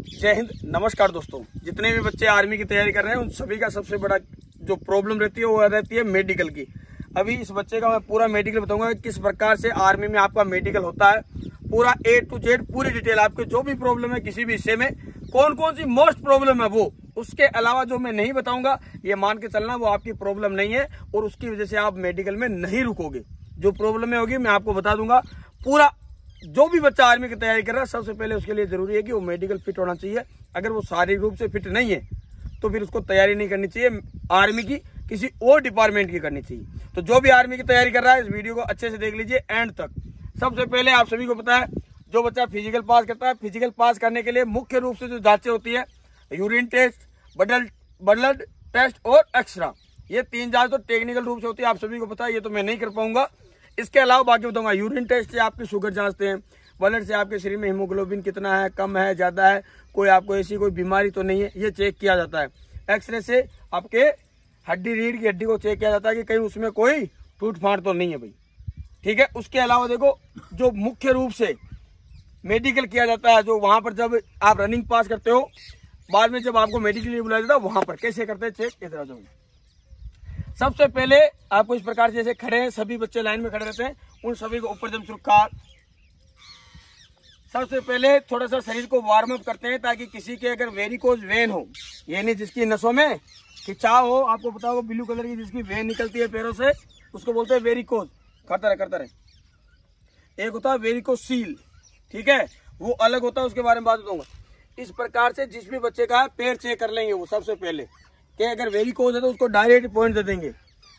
जय हिंद, नमस्कार दोस्तों। जितने भी बच्चे आर्मी की तैयारी कर रहे हैं उन सभी का सबसे बड़ा जो प्रॉब्लम रहती है वो रहती है मेडिकल की। अभी इस बच्चे का मैं पूरा मेडिकल बताऊंगा किस प्रकार से आर्मी में आपका मेडिकल होता है, पूरा A to Z पूरी डिटेल। आपके जो भी प्रॉब्लम है किसी भी हिस्से में, कौन कौन सी मोस्ट प्रॉब्लम है वो, उसके अलावा जो मैं नहीं बताऊंगा ये मान के चलना वो आपकी प्रॉब्लम नहीं है और उसकी वजह से आप मेडिकल में नहीं रुकोगे। जो प्रॉब्लम होगी मैं आपको बता दूंगा पूरा। जो भी बच्चा आर्मी की तैयारी कर रहा है सबसे पहले उसके लिए जरूरी है कि वो मेडिकल फिट होना चाहिए। अगर वो शारीरिक रूप से फिट नहीं है तो फिर उसको तैयारी नहीं करनी चाहिए आर्मी की, किसी और डिपार्टमेंट की करनी चाहिए। तो जो भी आर्मी की तैयारी कर रहा है इस वीडियो को अच्छे से देख लीजिए एंड तक। सबसे पहले आप सभी को पता है जो बच्चा फिजिकल पास करता है, फिजिकल पास करने के लिए मुख्य रूप से जो जांचें होती है यूरिन टेस्ट, ब्लड टेस्ट और एक्सरा, ये 3 जांच तो टेक्निकल रूप से होती है, आप सभी को पता है, ये तो मैं नहीं कर पाऊंगा। इसके अलावा बाकी बताऊंगा। यूरिन टेस्ट से आपकी शुगर जांचते हैं, ब्लड से आपके शरीर में हीमोग्लोबिन कितना है, कम है, ज्यादा है, कोई आपको ऐसी कोई बीमारी तो नहीं है, ये चेक किया जाता है। एक्सरे से आपके हड्डी, रीढ़ की हड्डी को चेक किया जाता है कि कहीं उसमें कोई टूट फाट तो नहीं है भाई, ठीक है। उसके अलावा देखो जो मुख्य रूप से मेडिकल किया जाता है, जो वहां पर जब आप रनिंग पास करते हो, बाद में जब आपको मेडिकल लिए बुलाया जाता है वहां पर कैसे करते हैं चेक, इधर आ जाओ। सबसे पहले आपको इस प्रकार से जैसे खड़े हैं, सभी बच्चे लाइन में खड़े रहते हैं, उन सभी को ऊपर जब सुरक्षा। सबसे पहले थोड़ा सा शरीर को वार्म अप करते हैं ताकि किसी के अगर वेरिकोज वेन हो, यानी जिसकी नसों में खिंचाव हो, आपको पता होगा ब्लू कलर की जिसकी वेन निकलती है पैरों से, उसको बोलते हैं वेरिकोज। करता रहे। एक होता है वेरिकोज सील, ठीक है, वो अलग होता है, उसके बारे में बात बताऊंगा। इस प्रकार से जिस भी बच्चे का पैर चेक कर लेंगे वो सबसे पहले कि अगर वेरिकोज है तो उसको डायरेक्ट पॉइंट दे देंगे।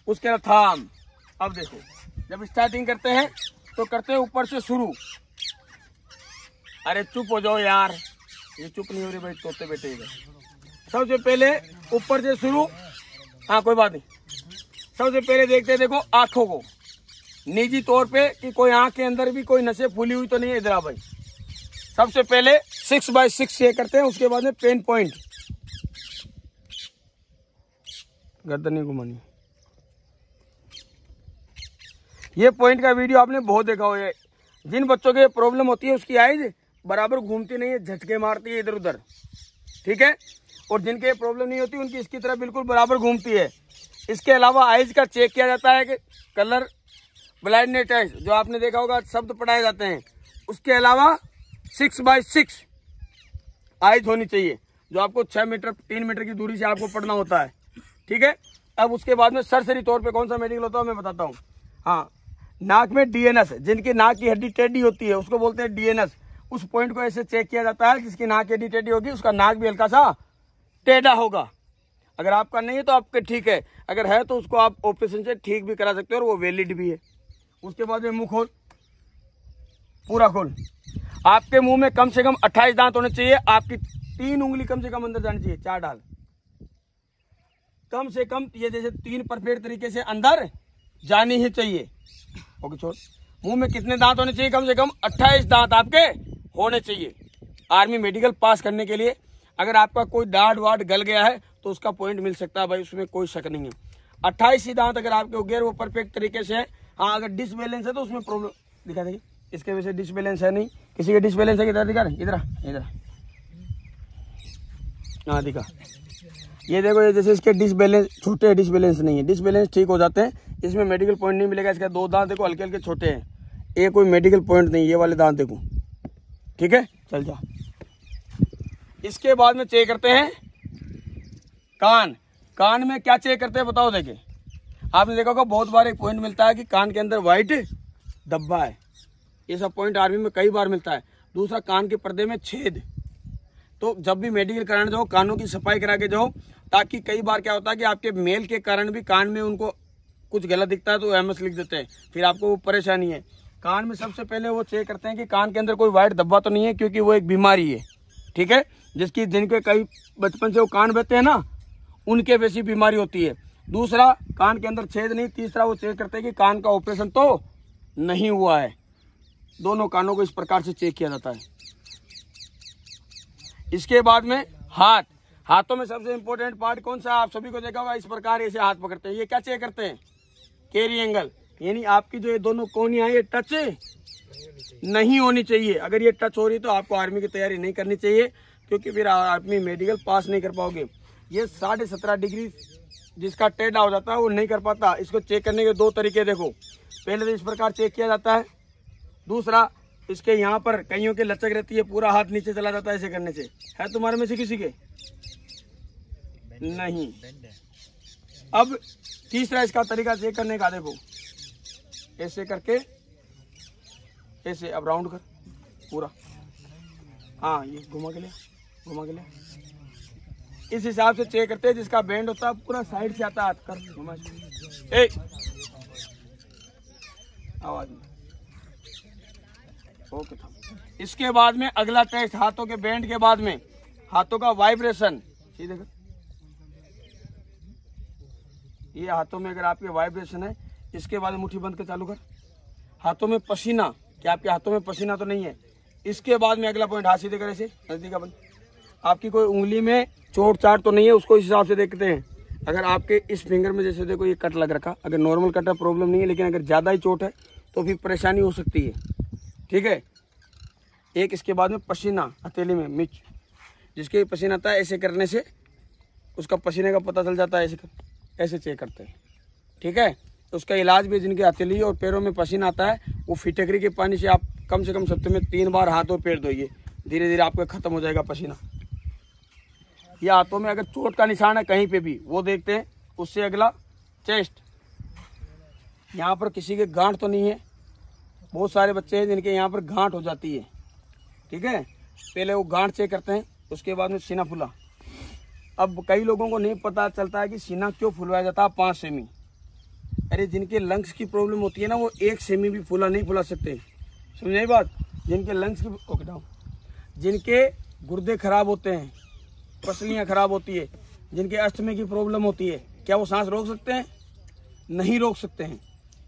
उसके बाद थाम। अब देखो जब स्टार्टिंग करते हैं तो करते हैं ऊपर से शुरू। अरे चुप हो जाओ यार, ये चुप नहीं हो रही भाई, तोते बैठे इधर। सबसे पहले ऊपर से शुरू, हाँ कोई बात नहीं। सबसे पहले देखते हैं देखो आंखों को निजी तौर पे कि कोई आंख के अंदर भी कोई नसें फूली हुई तो नहीं है, इधर आ भाई। सबसे पहले 6x6 ये करते हैं, उसके बाद में पेन पॉइंट, गर्दन नहीं घुमानी। ये पॉइंट का वीडियो आपने बहुत देखा हो। जिन बच्चों के प्रॉब्लम होती है उसकी आइज बराबर घूमती नहीं है, झटके मारती है इधर उधर, ठीक है। और जिनके प्रॉब्लम नहीं होती उनकी इसकी तरह बिल्कुल बराबर घूमती है। इसके अलावा आइज का चेक किया जाता है कि कलर ब्लाइंडनेस टेस्ट जो आपने देखा होगा, शब्द पढ़ाए जाते हैं। उसके अलावा 6x6 आइज होनी चाहिए, जो आपको 6 मीटर 3 मीटर की दूरी से आपको पढ़ना होता है, ठीक है। अब उसके बाद में सरसरी तौर पे कौन सा मेडिकल होता है मैं बताता हूँ। हाँ, नाक में DNS, जिनकी नाक की हड्डी टेढ़ी होती है उसको बोलते हैं DNS। उस पॉइंट को ऐसे चेक किया जाता है, जिसकी नाक की हड्डी टेढ़ी होगी उसका नाक भी हल्का सा टेढ़ा होगा। अगर आपका नहीं है तो आपके ठीक है, अगर है तो उसको आप ऑपरेशन से ठीक भी करा सकते हो और वो वैलिड भी है। उसके बाद में मुंह खोल, पूरा खोल। आपके मुंह में कम से कम 28 दांत होने चाहिए। आपकी 3 उंगली कम से कम अंदर जानी चाहिए, 4 डाल कम से कम, ये जैसे 3 परफेक्ट तरीके से अंदर जानी ही चाहिए। ओके छोड़। मुंह में कितने दांत होने चाहिए? कम से कम 28 दांत आपके होने चाहिए आर्मी मेडिकल पास करने के लिए। अगर आपका कोई दांत वाट गल गया है तो उसका पॉइंट मिल सकता है भाई, उसमें कोई शक नहीं है। 28 ही दांत अगर आपके हो गए वो परफेक्ट तरीके से है। हाँ, अगर डिसबैलेंस है तो उसमें प्रॉब्लम दिखा देगी। इसके वजह से डिसबैलेंस है नहीं, किसी के डिसबैलेंस है किधर दिखा रहे, इधर हाँ दिखा। ये देखो, ये जैसे इसके डिसबैलेंस छोटे, डिसबैलेंस नहीं है, डिसबैलेंस ठीक हो जाते हैं, इसमें मेडिकल पॉइंट नहीं मिलेगा। इसके 2 दांत देखो हल्के हल्के छोटे हैं, ये कोई मेडिकल पॉइंट नहीं, ये वाले दांत देखो, ठीक है। चल जा। इसके बाद में चेक करते हैं कान में क्या चेक करते हैं बताओ। देखे आपने देखा होगा बहुत बार एक पॉइंट मिलता है कि कान के अंदर व्हाइट धब्बा है, ये सब पॉइंट आर्मी में कई बार मिलता है। दूसरा, कान के पर्दे में छेद। तो जब भी मेडिकल कराने जाओ कानों की सफाई करा के जाओ, ताकि कई बार क्या होता है कि आपके मेल के कारण भी कान में उनको कुछ गलत दिखता है तो MS लिख देते हैं, फिर आपको वो परेशानी है। कान में सबसे पहले वो चेक करते हैं कि कान के अंदर कोई व्हाइट धब्बा तो नहीं है, क्योंकि वो एक बीमारी है, ठीक है, जिनके कई बचपन से वो कान बहते हैं ना, उनके वैसी बीमारी होती है। दूसरा, कान के अंदर छेद नहीं। तीसरा, वो चेक करते हैं कि कान का ऑपरेशन तो नहीं हुआ है। दोनों कानों को इस प्रकार से चेक किया जाता है। इसके बाद में हाथों में सबसे इंपॉर्टेंट पार्ट कौन सा, आप सभी को देखा होगा, इस प्रकार ऐसे हाथ पकड़ते हैं। ये क्या चेक करते हैं? कैरी एंगल, यानी आपकी जो ये दोनों कोनियां ये टच नहीं होनी चाहिए। अगर ये टच हो रही तो आपको आर्मी की तैयारी नहीं करनी चाहिए, क्योंकि फिर आदमी मेडिकल पास नहीं कर पाओगे। ये 17.5 डिग्री जिसका टेढ़ा हो जाता है वो नहीं कर पाता। इसको चेक करने के 2 तरीके देखो। पहले तो इस प्रकार चेक किया जाता है, दूसरा इसके यहाँ पर कईयों के लचक रहती है, पूरा हाथ नीचे चला जाता है ऐसे करने से। है तुम्हारे में से किसी के? नहीं। अब तीसरा इसका तरीका चेक करने का देखो, ऐसे करके ऐसे अब राउंड कर पूरा, हाँ ये घुमा के लिया। इस हिसाब से चेक करते हैं। जिसका बैंड होता है पूरा साइड से आता है, हाथ कर घुमा, आवाज में ओके था। इसके बाद में अगला टेस्ट हाथों के बैंड के बाद में हाथों का वाइब्रेशन। सीधे कर, ये हाथों में अगर आपके वाइब्रेशन है, इसके बाद मुट्ठी बंद कर चालू कर। हाथों में पसीना, क्या आपके हाथों में पसीना तो नहीं है? इसके बाद में अगला पॉइंट, हाथ सीधे कर ऐसे नजदीक बंद। आपकी कोई उंगली में चोट चाट तो नहीं है, उसको इस हिसाब से देखते हैं। अगर आपके इस फिंगर में जैसे देखो ये कट लग रखा, अगर नॉर्मल कट है प्रॉब्लम नहीं है, लेकिन अगर ज़्यादा ही चोट है तो फिर परेशानी हो सकती है, ठीक है। एक इसके बाद में पसीना, हथेली में मिर्च, जिसके पसीना आता है ऐसे करने से उसका पसीने का पता चल जाता है। ऐसे चेक करते हैं, ठीक है। तो उसका इलाज भी, जिनके हथेली और पैरों में पसीना आता है, वो फिटकरी के पानी से आप कम से कम सप्ताह में 3 बार हाथ और पैर धोइए, धीरे धीरे आपका खत्म हो जाएगा पसीना। या हाथों में अगर चोट का निशान है कहीं पे भी, वो देखते हैं। उससे अगला चेस्ट, यहाँ पर किसी के गांठ तो नहीं है? बहुत सारे बच्चे हैं जिनके यहाँ पर गांठ हो जाती है, ठीक है। पहले वो गांठ चेक करते हैं, उसके बाद में सीना फुला। अब कई लोगों को नहीं पता चलता है कि सीना क्यों फुलवाया जाता है 5 सेमी। अरे जिनके लंग्स की प्रॉब्लम होती है ना, वो 1 सेमी भी फुला नहीं फुला सकते, समझे बात। जिनके लंग्स की ओके डाउन, जिनके गुर्दे खराब होते हैं, पसलियाँ खराब होती है, जिनके अस्थमे की प्रॉब्लम होती है, क्या वो सांस रोक सकते हैं? नहीं रोक सकते हैं।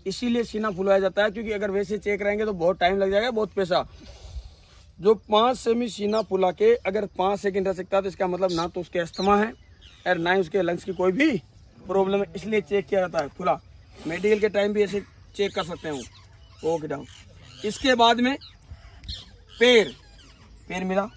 इसीलिए सीना फुलवाया जाता है, क्योंकि अगर वैसे चेक रहेंगे तो बहुत टाइम लग जाएगा, बहुत पैसा। जो 5 सेमी सीना फुला के अगर 5 सेकंड रह सकता है, तो इसका मतलब ना तो उसके अस्थमा है और ना ही उसके लंग्स की कोई भी प्रॉब्लम है, इसलिए चेक किया जाता है फुला। मेडिकल के टाइम भी ऐसे चेक कर सकते हैं वो। Okay down. इसके बाद में पैर मिला,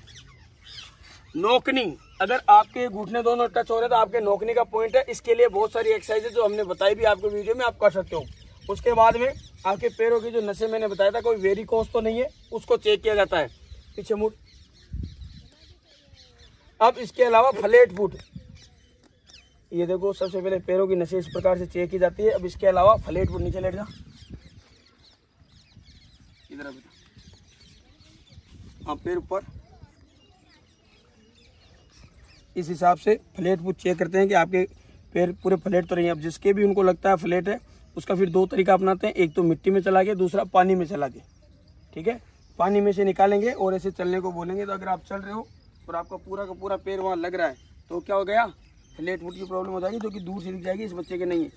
नोकनी, अगर आपके घुटने दोनों टच हो रहे हैं तो आपके नोकनी का पॉइंट है। इसके लिए बहुत सारी एक्सरसाइज है जो हमने बताई भी आपको वीडियो में, आप कर सकते हो। उसके बाद में आपके पैरों की जो नसें मैंने बताया था, कोई वेरिकोस तो नहीं है, उसको चेक किया जाता है। पीछे मुड़। अब इसके अलावा फ्लैट फुट, ये देखो सबसे पहले पैरों की नसें इस प्रकार से चेक की जाती है। अब इसके अलावा फ्लैट फुट, नीचे लेट जा, इधर बेटा, हाँ पैर ऊपर। इस हिसाब से फ्लैट फुट चेक करते हैं कि आपके पैर पूरे फ्लैट तो नहीं है। अब जिसके भी उनको लगता है फ्लैट है, उसका फिर 2 तरीका अपनाते हैं, एक तो मिट्टी में चला के, दूसरा पानी में चला के, ठीक है। पानी में से निकालेंगे और ऐसे चलने को बोलेंगे। तो अगर आप चल रहे हो और आपका पूरा का पूरा पैर वहाँ लग रहा है, तो क्या हो गया? फ्लैट फुट की प्रॉब्लम हो जाएगी, जो कि दूर से दिख जाएगी, इस बच्चे के नहीं है।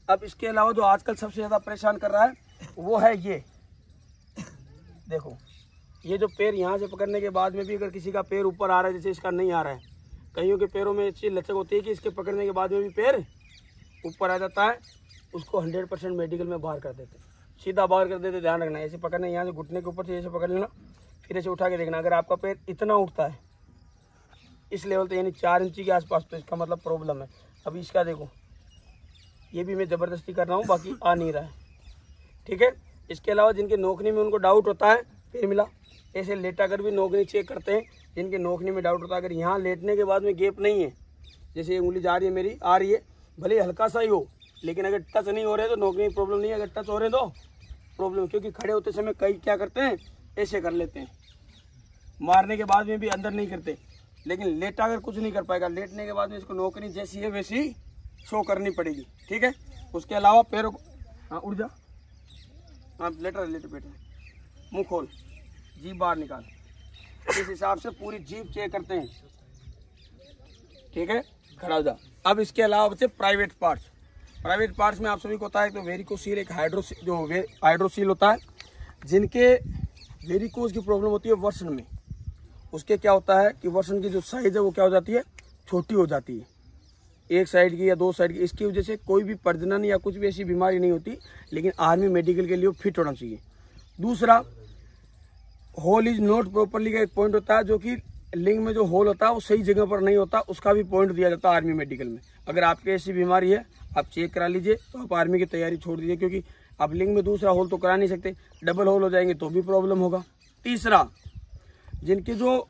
अब इसके अलावा जो आजकल सबसे ज़्यादा परेशान कर रहा है वो है ये देखो, ये जो पैर यहाँ से पकड़ने के बाद में भी अगर किसी का पैर ऊपर आ रहा है, जैसे इसका नहीं आ रहा है, कईयों के पैरों में ऐसी लचक होती है कि इसके पकड़ने के बाद में भी पैर ऊपर आ जाता है, उसको 100% मेडिकल में बाहर कर देते, सीधा बाहर कर देते। ध्यान रखना, ऐसे पकड़ना, यहाँ से घुटने के ऊपर से ऐसे पकड़ लेना, फिर ऐसे उठा के देखना। अगर आपका पैर इतना उठता है इस लेवल पे, यानी 4 इंची के आसपास, तो इसका मतलब प्रॉब्लम है। अभी इसका देखो, ये भी मैं ज़बरदस्ती कर रहा हूँ, बाकी आ नहीं रहा है, ठीक है। इसके अलावा जिनके नोकनी में उनको डाउट होता है, पैर मिला, ऐसे लेटा कर भी नोकनी चेक करते हैं। जिनके नोकनी में डाउट होता है, अगर यहाँ लेटने के बाद में गैप नहीं है, जैसे ये उंगली जा रही है मेरी, आ रही है, भले हल्का सा ही हो, लेकिन अगर टच नहीं हो रहे तो नोकनी प्रॉब्लम नहीं है, अगर टच हो रहे तो प्रॉब्लम। क्योंकि खड़े होते समय कई क्या करते हैं, ऐसे कर लेते हैं, मारने के बाद में भी अंदर नहीं करते। लेकिन लेटा कर कुछ नहीं कर पाएगा, लेटने के बाद में इसको नोकनी जैसी है वैसी शो करनी पड़ेगी, ठीक है। उसके अलावा पैरों को, हाँ उड़ जा, हाँ लेटर बेटा, मुँह खोल, जीभ बाहर निकाल, इस हिसाब से पूरी जीभ चेक करते हैं, ठीक है। खड़ा हो जा। अब इसके अलावा बच्चे प्राइवेट पार्ट्स में आप सभी को होता है तो वेरिकोसील, एक हाइड्रोसील होता है। जिनके वेरिकोस की प्रॉब्लम होती है वर्षण में, उसके क्या होता है कि वर्षण की जो साइज है वो क्या हो जाती है, छोटी हो जाती है, एक साइड की या 2 साइड की। इसकी वजह से कोई भी प्रजनन या कुछ भी ऐसी बीमारी नहीं होती, लेकिन आर्मी मेडिकल के लिए फिट होना चाहिए। दूसरा, होल इज नॉट प्रॉपरली का एक पॉइंट होता है, जो कि लिंग में जो होल होता है वो सही जगह पर नहीं होता, उसका भी पॉइंट दिया जाता है आर्मी मेडिकल में। अगर आपके ऐसी बीमारी है आप चेक करा लीजिए, तो आप आर्मी की तैयारी छोड़ दीजिए, क्योंकि आप लिंग में दूसरा होल तो करा नहीं सकते, डबल होल हो जाएंगे तो भी प्रॉब्लम होगा। तीसरा, जिनके जो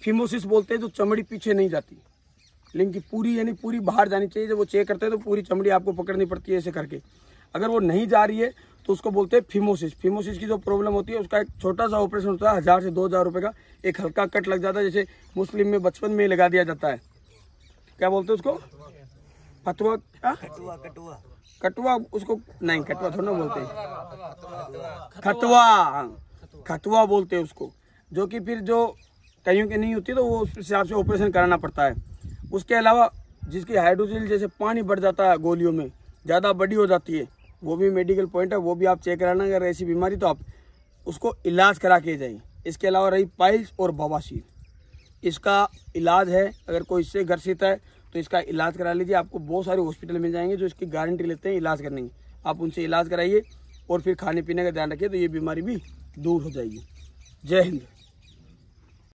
फिमोसिस बोलते हैं, जो चमड़ी पीछे नहीं जाती, लिंग की पूरी यानी पूरी बाहर जानी चाहिए। जब वो चेक करते हैं तो पूरी चमड़ी आपको पकड़नी पड़ती है ऐसे करके, अगर वो नहीं जा रही है तो उसको बोलते हैं फिमोसिस। फिमोसिस की जो प्रॉब्लम होती है उसका एक छोटा सा ऑपरेशन होता है, 1000 से 2000 रुपए का, एक हल्का कट लग जाता है, जैसे मुस्लिम में बचपन में लगा दिया जाता है, क्या बोलते हैं उसको, फतवा, कटवा उसको नहीं, कटवा थोड़ा ना बोलते हैं, खतवा बोलते हैं उसको, जो कि फिर जो कईयों की नहीं होती तो वो उस हिसाब से ऑपरेशन कराना पड़ता है। उसके अलावा जिसकी हाइड्रोजिल जैसे पानी बढ़ जाता है गोलियों में, ज़्यादा बड़ी हो जाती है, वो भी मेडिकल पॉइंट है, वो भी आप चेक कराना। अगर ऐसी बीमारी तो आप उसको इलाज करा के जाइए। इसके अलावा रही पाइल्स और बवासीर, इसका इलाज है, अगर कोई इससे ग्रसित है तो इसका इलाज करा लीजिए। आपको बहुत सारे हॉस्पिटल मिल जाएंगे जो इसकी गारंटी लेते हैं इलाज करने की, आप उनसे इलाज कराइए और फिर खाने पीने का ध्यान रखिए, तो ये बीमारी भी दूर हो जाएगी। जय हिंद।